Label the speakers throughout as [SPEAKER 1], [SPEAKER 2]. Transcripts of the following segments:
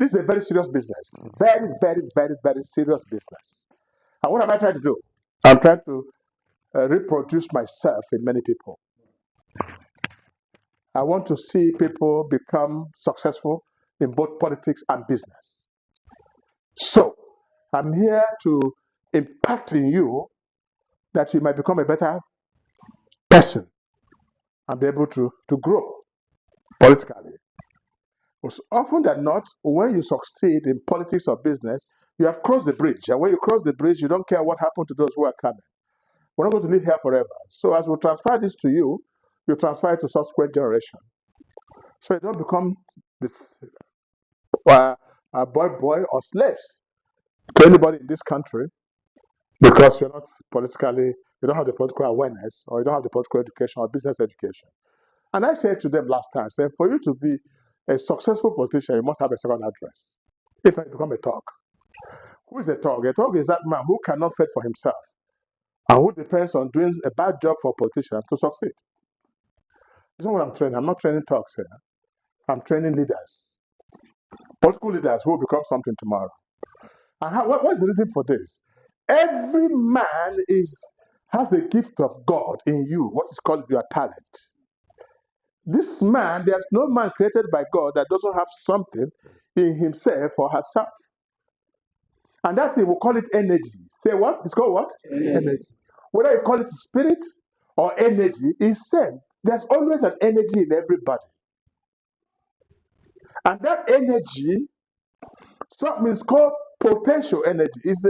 [SPEAKER 1] This is a very serious business. Very, very, very, very serious business. And what am I trying to do? I'm trying to reproduce myself in many people. I want to see people become successful in both politics and business. So, I'm here to impact in you that you might become a better person and be able to grow politically. Most often than not, when you succeed in politics or business, you have crossed the bridge. And when you cross the bridge, you don't care what happened to those who are coming. We're not going to live here forever. So as we transfer this to you, you transfer it to subsequent generation. So you don't become this boy or slaves to anybody in this country because you're not politically, you don't have the political awareness, or you don't have the political education or business education. And I said to them last time, I said, for you to be a successful politician, you must have a second address. If I become a thug. Who is a thug? A thug is that man who cannot fend for himself and who depends on doing a bad job for a politician to succeed. That's not what I'm training. I'm not training thugs here. I'm training leaders. Political leaders who will become something tomorrow. And what's the reason for this? Every man has a gift of God in you, what is called your talent. This man, there's no man created by God that doesn't have something in himself or herself. And that thing, we'll call it energy. Say what? It's called what? Energy. Whether you call it spirit or energy, it's same. There's always an energy in everybody. And that energy, something is called potential energy. It's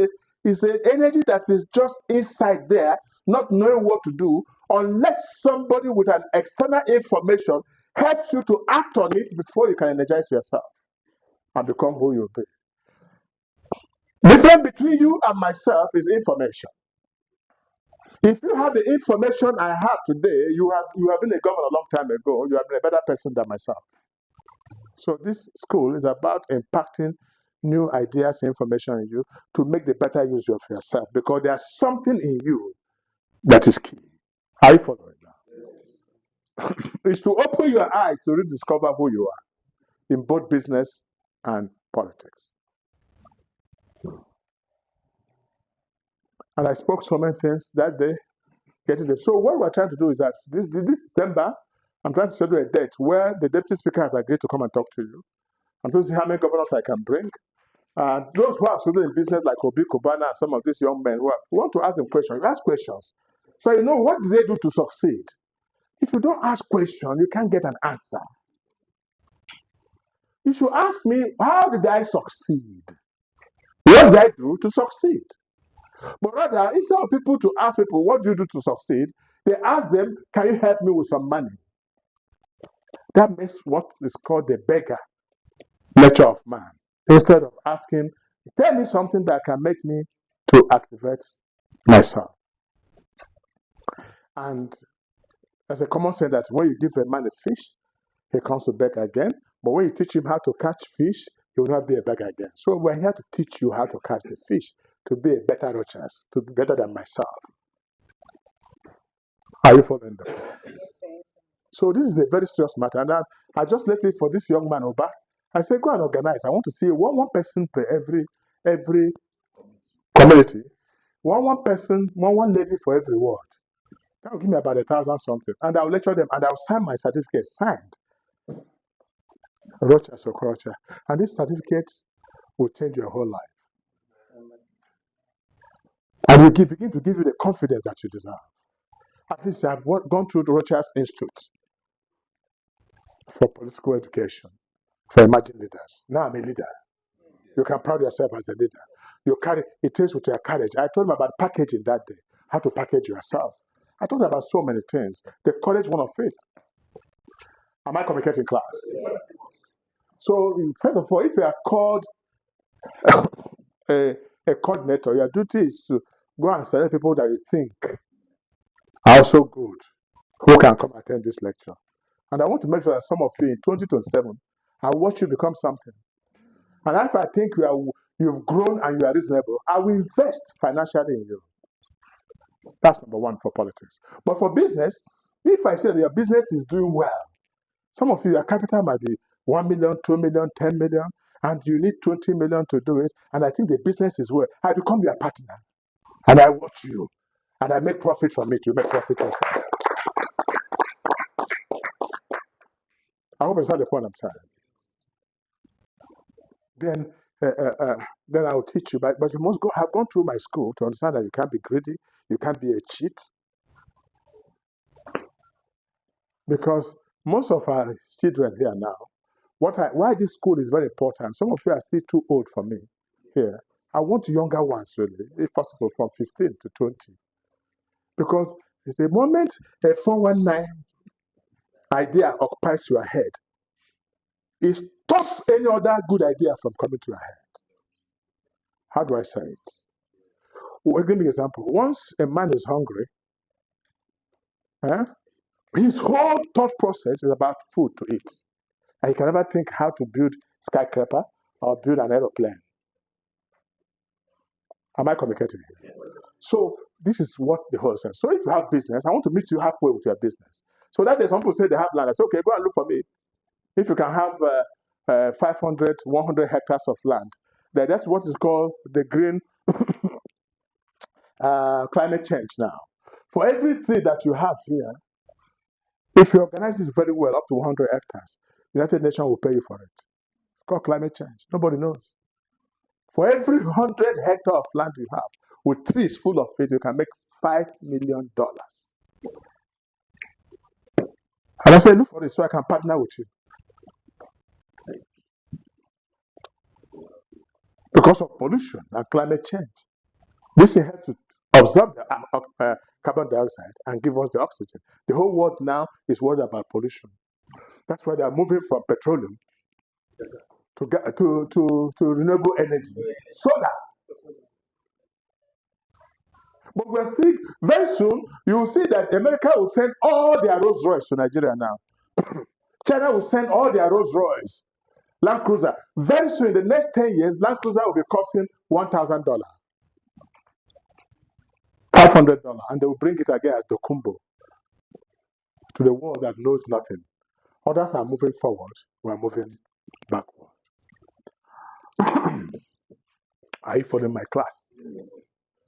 [SPEAKER 1] an energy that is just inside there, not knowing what to do, unless somebody with an external information helps you to act on it before you can energize yourself and become who you'll be. The difference between you and myself is information. If you have the information I have today, you have been a governor a long time ago, you have been a better person than myself. So this school is about impacting new ideas and information in you to make the better use of yourself, because there's something in you that is key. Are you following now? It's to open your eyes to rediscover who you are in both business and politics. And I spoke so many things that day. So what we're trying to do is that this December, I'm trying to schedule a date where the deputy speaker has agreed to come and talk to you. I'm trying to see how many governors I can bring. Those who are students in business like Obi Kubana and some of these young men who want to ask them questions, you ask questions. So you know, what do they do to succeed? If you don't ask questions, you can't get an answer. You should ask me, how did I succeed? What did I do to succeed? But rather, instead of people to ask people, what do you do to succeed? They ask them, can you help me with some money? That makes what is called the beggar nature of man. Instead of asking, tell me something that can make me to activate myself. And there's a common saying that when you give a man a fish, he comes to beg again. But when you teach him how to catch fish, he will not be a beggar again. So we're here to teach you how to catch the fish, to be a better Rochas, to be better than myself. Are you following the point? So this is a very serious matter. And I just let it for this young man over. I said, go and organize. I want to see one person per every community. One person, one lady for every ward. That will give me about 1,000 something. And I'll lecture them and I'll sign my certificate, signed. Rochas, Okorocha. And this certificate will change your whole life. And will begin to give you the confidence that you deserve. At least I've gone through the Rochas Institute for political education, for emerging leaders. Now I'm a leader. You can pride yourself as a leader. You carry it is with your courage. I told him about packaging that day, how to package yourself. I talked about so many things. The courage one of it. Am I communicating class? Yes. So first of all, if you are called a coordinator, your duty is to go and select people that you think are also good, who can come attend this lecture. And I want to make sure that some of you in 2027, I'll watch you become something. And if I think you've grown and you are reasonable, I will invest financially in you. That's number one for politics. But for business, if I say that your business is doing well, some of you, your capital might be 1 million, 2 million, 10 million, and you need 20 million to do it, and I think the business is well, I become your partner, and I watch you, and I make profit from it. You make profit yourself. I hope it's not the point I'm saying. Then I'll teach you. But you must have gone through my school to understand that you can't be greedy, you can't be a cheat. Because most of our children here now, why this school is very important, some of you are still too old for me here. I want younger ones, really, if possible, from 15 to 20. Because the moment a 419 idea occupies your head, it stops any other good idea from coming to your head. How do I say it? We'll give me an example. Once a man is hungry, his whole thought process is about food to eat. And he can never think how to build skyscraper or build an aeroplane. Am I communicating here? Yes. So this is what the whole sense. So if you have business, I want to meet you halfway with your business. So that is, some people say they have land. I say, okay, go and look for me. If you can have 500, 100 hectares of land, that's what is called the green climate change now. For every tree that you have here, if you organize this very well, up to 100 hectares, United Nations will pay you for it. It's called climate change. Nobody knows. For every 100 hectares of land you have, with trees full of it, you can make $5 million. And I say, look for this so I can partner with you. Because of pollution and climate change. This is help to absorb the carbon dioxide and give us the oxygen. The whole world now is worried about pollution. That's why they are moving from petroleum to renewable energy, solar. But we're still, very soon, you will see that America will send all their Rolls Royce to Nigeria now. China will send all their Rolls Royce, Land Cruiser. Very soon, in the next 10 years, Land Cruiser will be costing $1,000, $500, and they will bring it again as the Kumbo to the world that knows nothing. Others are moving forward, we're moving backward. Are you following my class?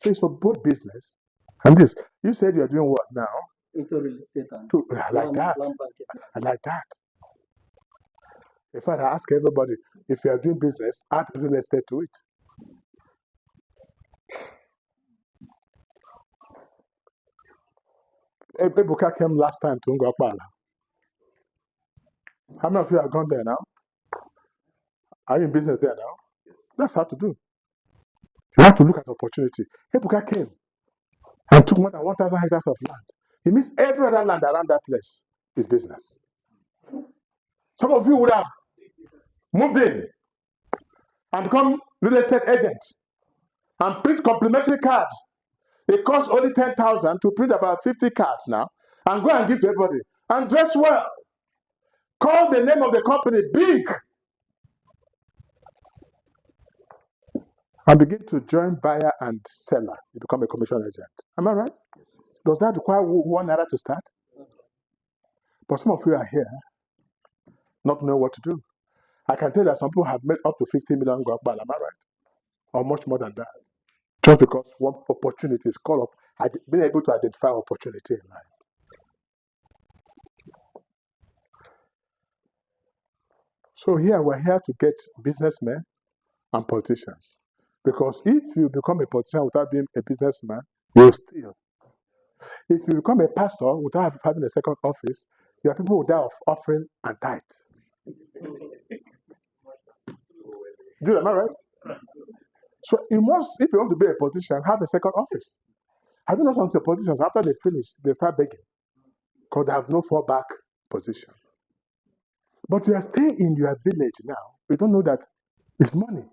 [SPEAKER 1] So it's for both business and this. You said you're doing what now?
[SPEAKER 2] Into real estate.
[SPEAKER 1] I like that. I like that. In fact, I ask everybody, if you are doing business, add real estate to it. Ebuka came last time to Ngokpala. How many of you have gone there now? Are you in business there now? Yes. That's how to do. You have to look at opportunity. Ebuka came and took more than 1,000 hectares of land. It means every other land around that place is business. Some of you would have moved in and become real estate agents and print complimentary cards. It costs only 10,000 to print about 50 cards now, and go and give to everybody. And dress well. Call the name of the company big. And begin to join buyer and seller. You become a commission agent. Am I right? Does that require $1 to start? But some of you are here not knowing what to do. I can tell that some people have made up to 50 million Gwakbal. Am I right? Or much more than that. Just because one opportunity is called up, being able to identify opportunity in life. So here we're here to get businessmen and politicians. Because if you become a politician without being a businessman, you'll steal. If you become a pastor without having a second office, there are people who die of offering and tithe. Dude, am I right? So you must, if you want to be a politician, have a second office. Have you not seen politicians, after they finish, they start begging because they have no fallback position. But you are staying in your village now. You don't know that it's money.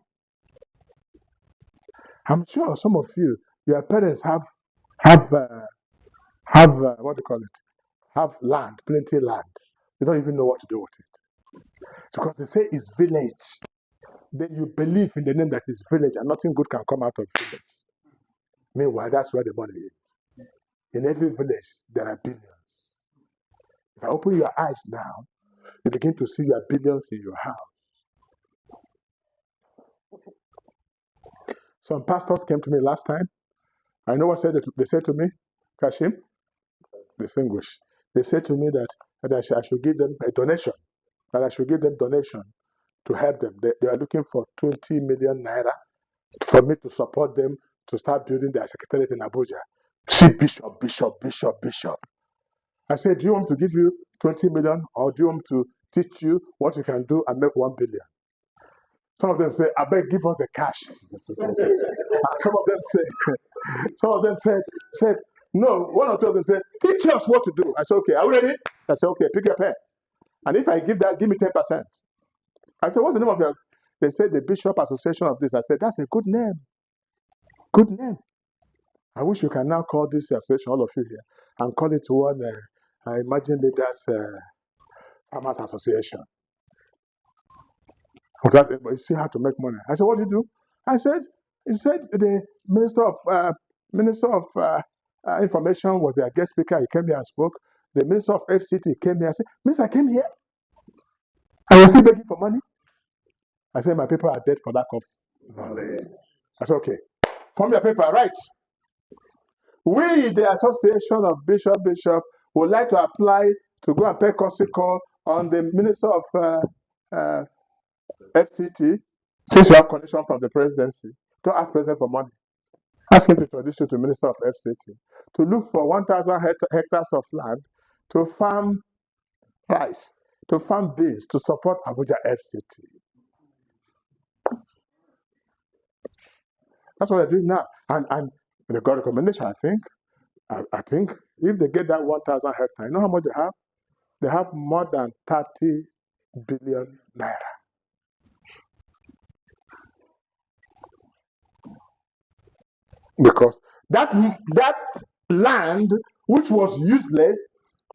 [SPEAKER 1] I'm sure some of you, your parents have what do you call it? Have land, plenty of land. You don't even know what to do with it. Because they say it's village. Then you believe in the name that it's village and nothing good can come out of village. Meanwhile, that's where the money is. In every village, there are billions. If I open your eyes now, you begin to see your billions in your house. Some pastors came to me last time. I know what they said to me, Kashim, distinguished. They said to me that I should give them a donation, that I should give them donation to help them. They are looking for 20 million naira for me to support them to start building their secretariat in Abuja. See, Bishop. I said, do you want to give you 20 million or do you want to teach you what you can do and make 1 billion? Some of them say, I beg, give us the cash. Some of them said, no, one or two of them said, teach us what to do. I said, okay, are we ready? I said, okay, pick your pen. And if I give that, give me 10%. I said, what's the name of yours? They said, the Bishop Association of this. I said, that's a good name. Good name. I wish you can now call this association, all of you here, and call it one, I imagine Leaders Farmers Association. But you see how to make money. I said, what do you do? He said the Minister of Information was their guest speaker. He came here and spoke. The Minister of FCT came here and said, Minister, I came here. I was still begging for money. I said, my people are dead for lack of knowledge. I said, okay. From your paper, right. We, the Association of Bishop, would like to apply to go and pay courtesy call on the Minister of FCT, since you have connection from the presidency. Don't ask president for money. Ask him to introduce you to Minister of FCT to look for 1,000 hectares of land to farm rice, to farm beans, to support Abuja FCT. That's what they're doing now. And they got a recommendation, I think. I think if they get that 1,000 hectares, you know how much they have? They have more than 30 billion naira. Because that land, which was useless,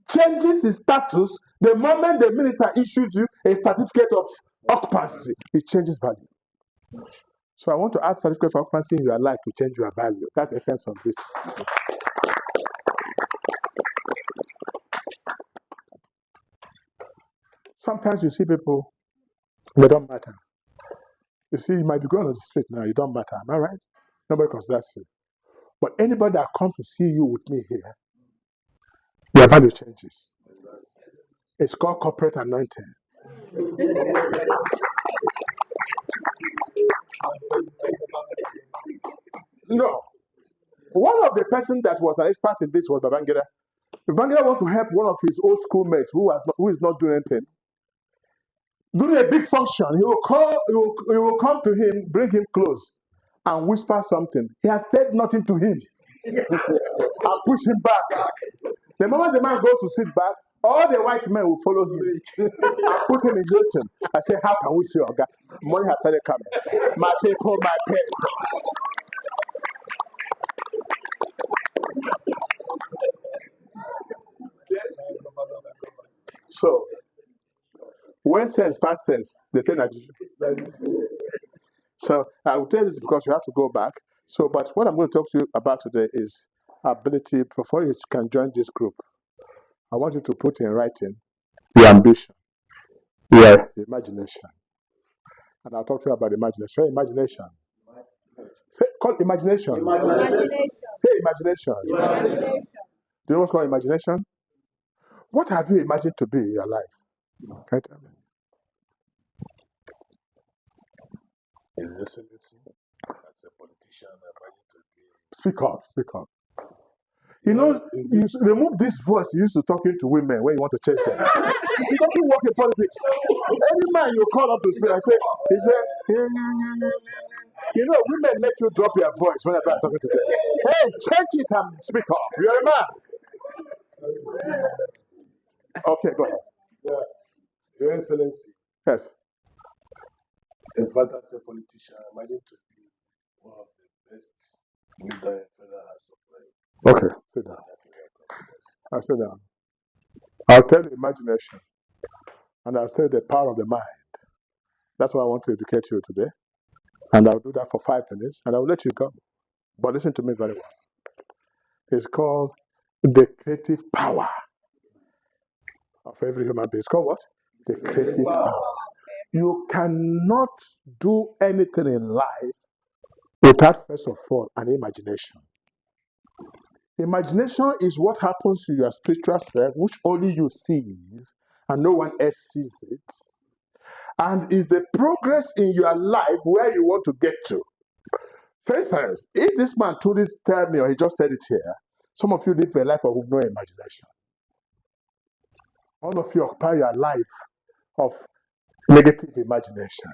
[SPEAKER 1] changes its status the moment the minister issues you a certificate of occupancy. It changes value. So I want to add certificate of occupancy in your life to change your value. That's the essence of this. Sometimes you see people, they don't matter. You see, you might be going on the street now, you don't matter. Am I right? Nobody considers you. But anybody that comes to see you with me here, your value changes. It's called corporate anointing. No. One of the person that was an expert in this was Babangida. Babangida want to help one of his old schoolmates who is not doing anything. During a big function, he will come to him, bring him close, and whisper something. He has said nothing to him. And push him back. The moment the man goes to sit back, all the white men will follow him and put him in Hilton. I say, how can we see your guy? Money has started coming. My people, my pay. So, when sense, past sense, they say that. So, I will tell you this because you have to go back. So, but what I'm going to talk to you about today is ability. Before you can join this group, I want you to put in writing your ambition, your imagination. And I'll talk to you about imagination. Say imagination. Say, call imagination. Say imagination. Do you know what's called imagination? What have you imagined to be in your life? Can you tell me?
[SPEAKER 2] Excellency, as a politician, I imagine to be.
[SPEAKER 1] Speak up. You know, you remove this voice you used to talking to women when you want to chase them. It doesn't work in politics. Any man you call up to speak, he said, you know, women make you drop your voice when you're talking to them. Hey, change it and speak up. You're a man. Okay, go ahead.
[SPEAKER 2] Yeah. Your Excellency.
[SPEAKER 1] Yes.
[SPEAKER 2] In fact, as a politician, I imagine to be one of the best leaders in Federal House of Life.
[SPEAKER 1] Okay, sit down. I'll sit down. I'll tell you imagination, and I'll say the power of the mind. That's what I want to educate you today. And I'll do that for 5 minutes, and I'll let you go. But listen to me very well. It's called the creative power of every human being. It's called what? The creative power. You cannot do anything in life without, first of all, an imagination. Imagination is what happens to your spiritual self, which only you sees and no one else sees it, and is the progress in your life where you want to get to. For instance, if this man truly tell me, or he just said it here, some of you live a life of no imagination. All of you occupy your life of negative imagination.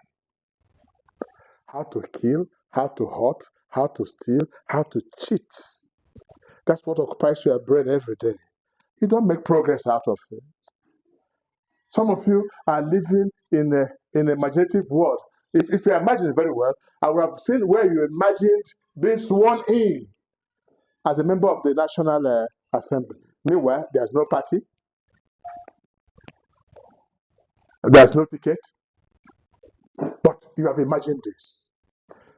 [SPEAKER 1] How to kill, how to hurt, how to steal, how to cheat. That's what occupies your brain every day. You don't make progress out of it. Some of you are living in an imaginative world. If you imagine it very well, I would have seen where you imagined being sworn in as a member of the National Assembly. Meanwhile, there's no party, there's no ticket, but you have imagined this.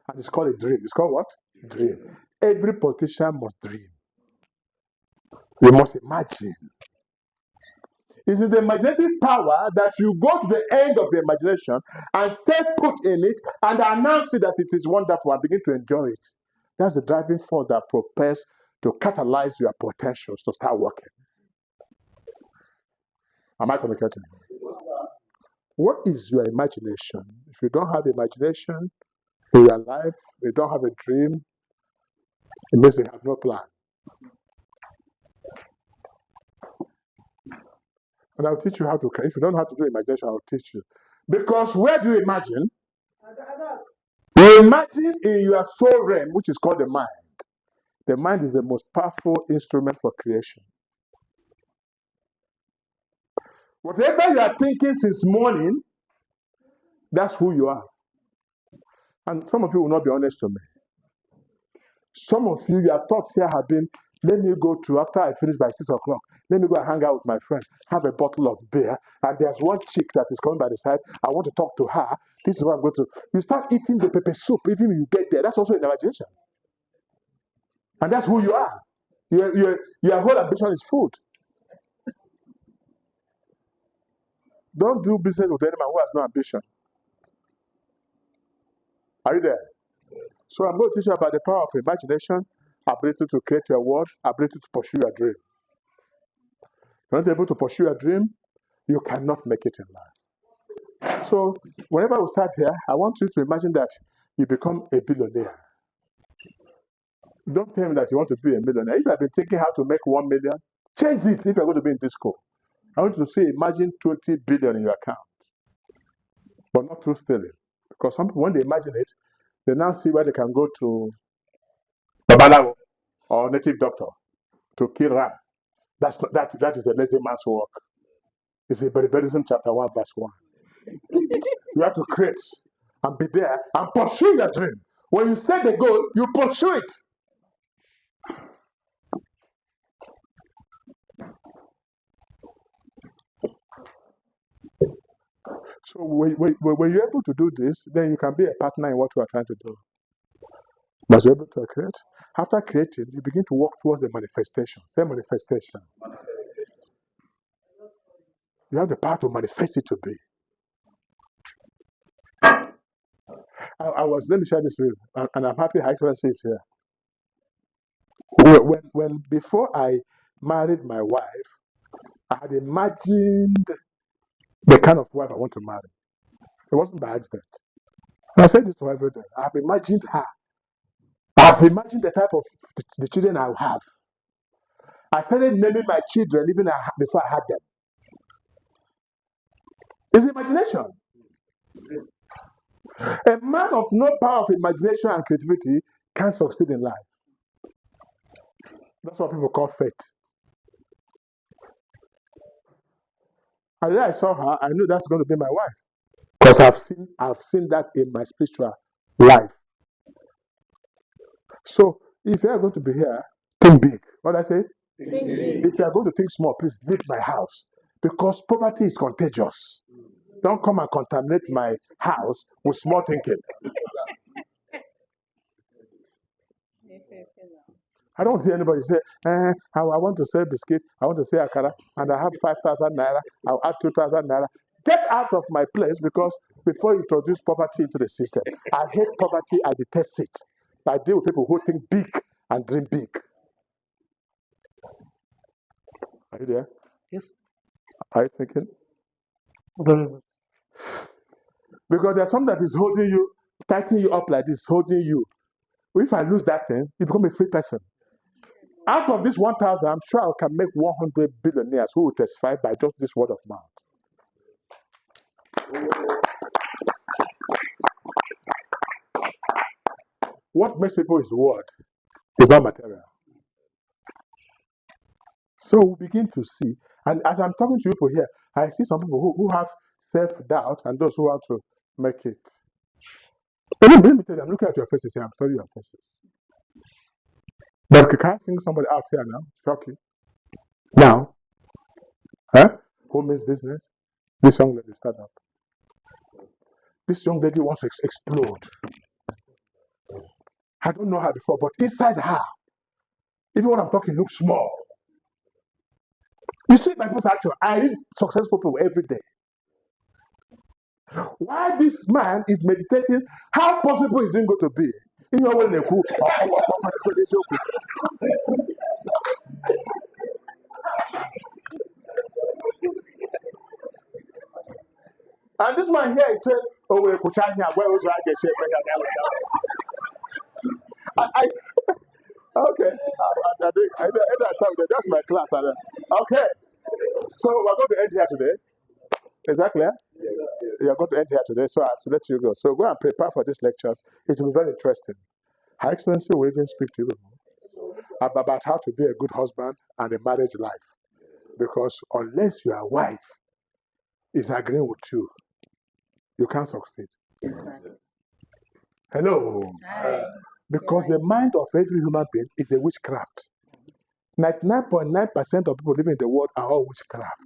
[SPEAKER 1] And it's called a dream. It's called what? Dream. Every politician must dream. You must imagine. It's in the imaginative power that you go to the end of your imagination and stay put in it and announce it that it is wonderful and begin to enjoy it. That's the driving force that propels to catalyze your potentials to start working. Am I communicating? What is your imagination? If you don't have imagination in your life, you don't have a dream, it means you have no plan. And I'll teach you how to. If you don't know how to do imagination, I'll teach you. Because where do you imagine? You imagine in your soul realm, which is called the mind. The mind is the most powerful instrument for creation. Whatever you are thinking since morning, that's who you are. And some of you will not be honest to me. Some of you, your thoughts here have been, let me go to, after I finish by 6 o'clock, let me go and hang out with my friend, have a bottle of beer, and there's one chick that is coming by the side, I want to talk to her, this is what I'm going to. You start eating the pepper soup, even when you get there, that's also an imagination. And that's who you are. Your whole ambition is food. Don't do business with anyone who has no ambition. Are you there? So I'm going to teach you about the power of imagination, ability to create your world, ability to pursue your dream. If you're not able to pursue your dream, you cannot make it in life. So whenever we start here, I want you to imagine that you become a billionaire. Don't tell me that you want to be a millionaire. If you have been thinking how to make 1 million, change it if you're going to be in this school. I want you to say, imagine 20 billion in your account, but not through stealing. Because some people, when they imagine it, they now see where they can go to Babalawo or native doctor to kill ram. That is a lazy man's work. It's in Buddhism chapter 1, verse 1. You have to create and be there and pursue your dream. When you set the goal, you pursue it. So when you're able to do this, then you can be a partner in what you are trying to do. Must be able to create. After creating, you begin to work towards the manifestation. Say manifestation. You have the power to manifest it to be. Let me share this with you, and I'm happy Her Excellency is here. When before I married my wife, I had imagined the kind of wife I want to marry. It wasn't by accident. And I said this to her every day. I've imagined her. I've imagined the type of the children I'll have. I started naming my children even before I had them. It's imagination. A man of no power of imagination and creativity can't succeed in life. That's what people call fate. And then I saw her, I knew that's going to be my wife. Because I've seen that in my spiritual life. So if you are going to be here, think big. What did I say? Think big. If you are going to think small, please leave my house. Because poverty is contagious. Don't come and contaminate my house with small thinking. I don't see anybody say, I want to sell biscuits, I want to sell akara, and I have 5,000 naira, I'll add 2,000 naira. Get out of my place, because before you introduce poverty into the system, I hate poverty, I detest it. I deal with people who think big and dream big. Are you there?
[SPEAKER 2] Yes.
[SPEAKER 1] Are you thinking?
[SPEAKER 2] Very good.
[SPEAKER 1] Because there's something that is holding you, tightening you up like this, holding you. If I lose that thing, you become a free person. Out of this 1,000, I'm sure I can make 100 billionaires who will testify by just this word of mouth. What makes people is word. It's not material. So we begin to see, and as I'm talking to people here, I see some people who have self-doubt and those who want to make it. But let me tell you, I'm looking at your faces here, I'm studying your faces. But can I sing somebody out here now? Shock you. Now, who means business? This young lady stand up. This young lady wants to explode. I don't know her before, but inside her, even when I'm talking, looks small. You see, my people's action. I read successful people every day. Why this man is meditating, how possible is it going to be? And this man here is saying, "Oh, we're here. Where was I get shit?" I okay. I think that's my class. Okay. So we're going to end here today. Is that clear? Yes. You're going to end here today, so I have to let you go. So go and prepare for these lectures. It will be very interesting. Her Excellency will even speak to you about how to be a good husband and a marriage life. Because unless your wife is agreeing with you, you can't succeed. Hello. Because the mind of every human being is a witchcraft. 99.9% of people living in the world are all witchcraft.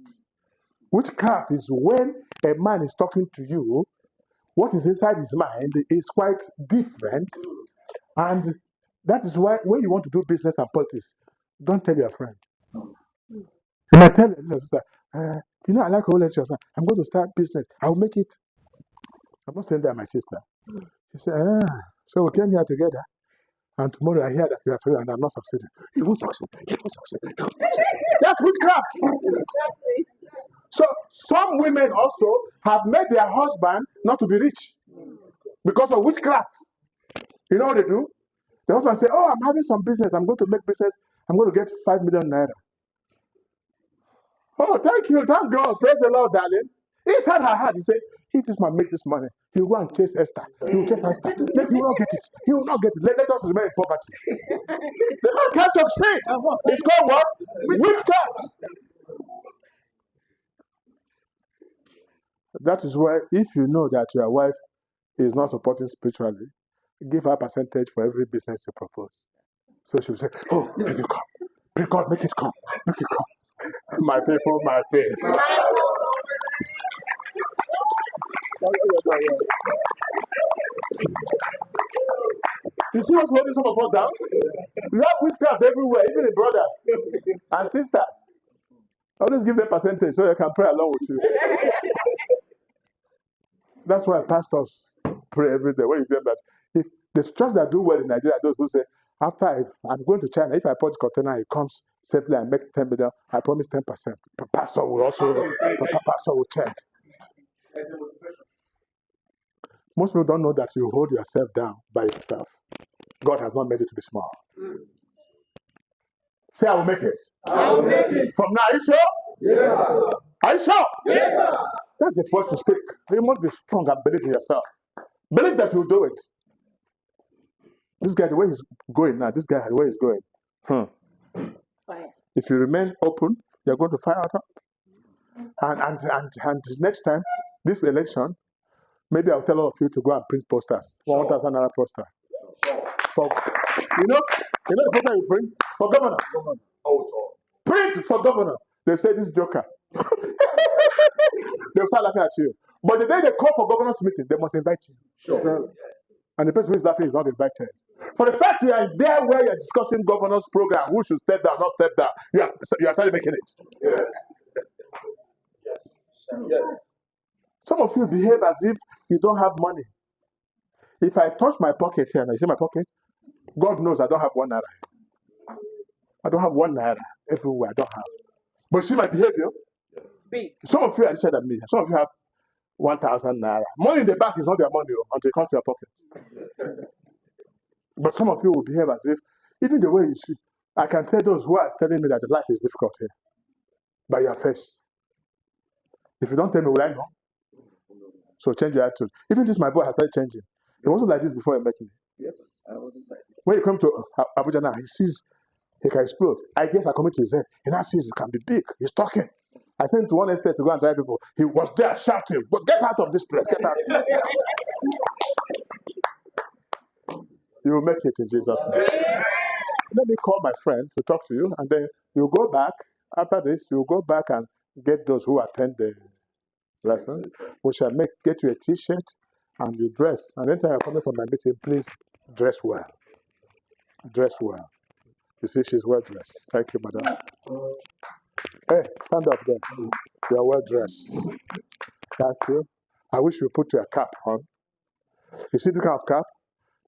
[SPEAKER 1] Witchcraft is when a man is talking to you, what is inside his mind is quite different. And that is why when you want to do business and politics, don't tell your friend. You might tell your sister, you know, I like all that. I'm going to start business. I'll make it. I'm not saying that, my sister. She said, so we came here together. And tomorrow I hear that you are sorry and I'm not succeeding. You won't succeed. You won't succeed. That's witchcraft. So some women also have made their husband not to be rich because of witchcraft. You know what they do? The husband say, "Oh, I'm having some business. I'm going to make business. I'm going to get 5 million naira." Oh, thank you, thank God, praise the Lord, darling. Inside her heart, he said, "If this man make this money, he will go and chase Esther. He will chase Esther. Maybe he will not get it. He will not get it. Let us remain in poverty." The man can't succeed. It's called what? Witchcraft. That is why, if you know that your wife is not supporting spiritually, give her a percentage for every business you propose. So she will say, "Oh, let it come. Pray God, make it come. Make it come." My people, my pay. You see what's holding some of us down? We have witchcraft everywhere, even in brothers and sisters. Always give them percentage so they can pray along with you. That's why pastors pray every day. When you get that, if the church that do well in Nigeria, those who say, after I'm going to China, if I put container, it comes safely, I make 10 million, I promise 10%. Pastor will also, pastor will change. Most people don't know that you hold yourself down by yourself. God has not made you to be small. Say, I will make it.
[SPEAKER 2] I will make it.
[SPEAKER 1] From now, are you sure?
[SPEAKER 2] Yes, sir.
[SPEAKER 1] Are you sure?
[SPEAKER 2] Yes, sir.
[SPEAKER 1] That's the first to speak. You must be strong and believe in yourself. Believe that you'll do it. This guy, the way he's going now, this guy, the way he's going. If you remain open, you're going to fire out. And next time, this election, maybe I'll tell all of you to go and print posters. 1,000 naira poster. For, you know the poster you print? For governor. Also. Print for governor. They say this joker. They'll start laughing at you. But the day they call for governor's meeting, they must invite you. Sure. And the person who is laughing is not invited. For the fact you are there where you're discussing governor's program, who should step down, not step down, you are starting making it.
[SPEAKER 2] Yes. Yes. Yes.
[SPEAKER 1] Some of you behave as if you don't have money. If I touch my pocket here, and I see my pocket, God knows I don't have 1 naira. I don't have 1 naira everywhere. I don't have. But see my behavior.
[SPEAKER 2] Big.
[SPEAKER 1] Some of you are richer than me. Some of you have 1,000 naira. Money in the bank is not their money until it comes to your pocket. But some of you will behave as if, even the way you speak, I can tell those who are telling me that the life is difficult here by your face. If you don't tell me, will I know? So change your attitude. Even this, my boy has started changing. He wasn't like this before he met me.
[SPEAKER 2] Yes, I wasn't like this.
[SPEAKER 1] When you come to Abuja now, he sees he can explode. I guess I come to his head. He now sees he can be big. He's talking. I sent him to one estate to go and drive people. He was there shouting, "But get out of this place! Get out!" You will make it in Jesus' name. Let me call my friend to talk to you, and then you go back. After this, you go back and get those who attend the lesson. We shall get you a T-shirt and you dress. And anytime you're coming from my meeting, please dress well. Dress well. You see, she's well dressed. Thank you, madam. Hey, stand up there. You're well dressed. Thank you. I wish you put your cap on. You see this kind of cap?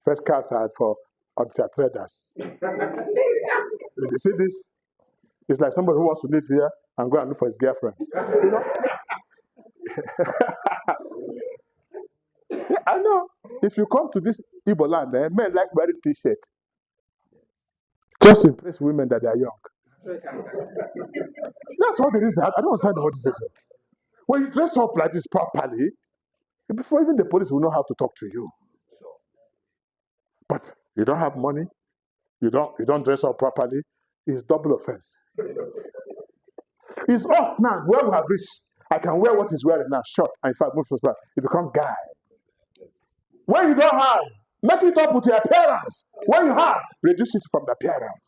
[SPEAKER 1] First caps are for until traders. You see this? It's like somebody who wants to live here and go and look for his girlfriend. You know? Yeah, I know. If you come to this Igbo land, men like wearing T-shirt. Just to impress women that they are young. That's what it is. I don't understand what it is. When you dress up like this properly, before even the police will know how to talk to you. But you don't have money, you don't dress up properly, it's double offense. It's us now, where we have reached. I can wear what he's wearing now, short, and in fact, move to spot. It becomes guy. When you don't have, make it up with your appearance. When you have, reduce it from the appearance.